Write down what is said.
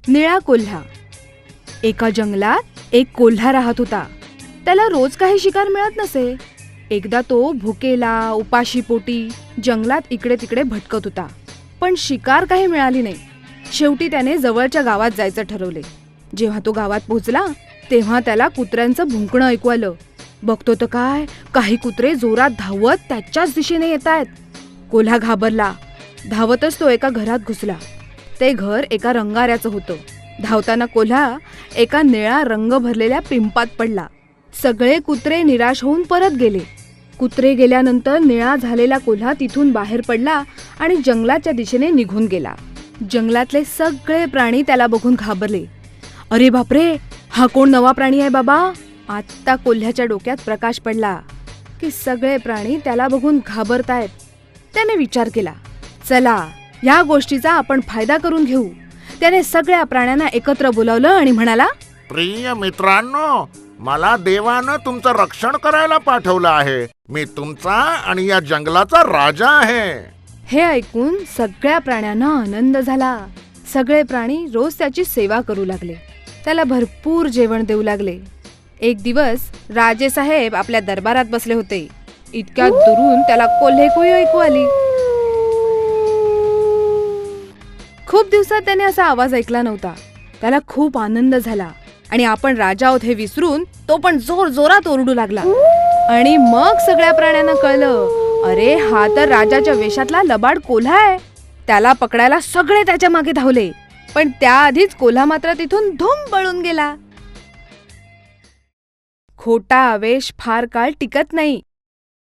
निळा कोल्हा. एका जंगलात एक कोल्हा राहत होता. त्याला रोज काही शिकार मिळत नसे. एकदा तो भुकेला उपाशी पोटी जंगलात इकडे तिकडे भटकत होता, पण शिकार काही मिळाली नाही. शेवटी त्याने जवळच्या गावात जायचं ठरवले. जेव्हा तो गावात पोहोचला तेव्हा त्याला कुत्र्यांचं भुंकणं ऐकू आलं. बघतो तर काय, काही कुत्रे जोरात धावत त्याच्याच दिशेने येत आहेत. कोल्हा घाबरला. धावतच तो एका घरात घुसला. ते घर एका रंगाऱ्याचं होतं. धावताना कोल्हा एका निळा रंग भरलेल्या पिंपात पडला. सगळे कुत्रे निराश होऊन परत गेले. कुत्रे गेल्यानंतर निळा झालेला कोल्हा तिथून बाहेर पडला आणि जंगलाच्या दिशेने निघून गेला. जंगलातले सगळे प्राणी त्याला बघून घाबरले. अरे बापरे, हा कोण नवा प्राणी आहे बाबा? आत्ता कोल्ह्याच्या डोक्यात प्रकाश पडला की सगळे प्राणी त्याला बघून घाबरतायत. त्याने विचार केला, चला या गोष्टीचा आपण फायदा करून घेऊ. त्याने सगळ्या प्राण्यांना एकत्र बोलावलं आणि म्हणाला, प्रिय मित्रांनो, मला देवानं तुमचं रक्षण करायला पाठवलं आहे. मी तुमचा आणि या जंगलाचा राजा आहे. हे ऐकून सगळ्या प्राण्यांना आनंद झाला. सगळे प्राणी रोज त्याची सेवा करू लागले. त्याला भरपूर जेवण देऊ लागले. एक दिवस राजेसाहेब आपल्या दरबारात बसले होते. इतक्यात दुरून त्याला कोल्हेकुई ऐकू आली. खूप दिवसात त्याने असा आवाज ऐकला नव्हता. त्याला खूप आनंद झाला आणि आपण राजा आहोत हे विसरून तो पण जोर जोरात ओरडू लागला. आणि मग सगळ्या प्राण्यांना कळलं, अरे हा तर राजाच्या वेशातला लबाड कोल्हा आहे. त्याला पकडायला सगळे त्याच्या मागे धावले, पण त्याआधीच कोल्हा मात्र तिथून धूम पळून गेला. खोटा आवेश फार काळ टिकत नाही.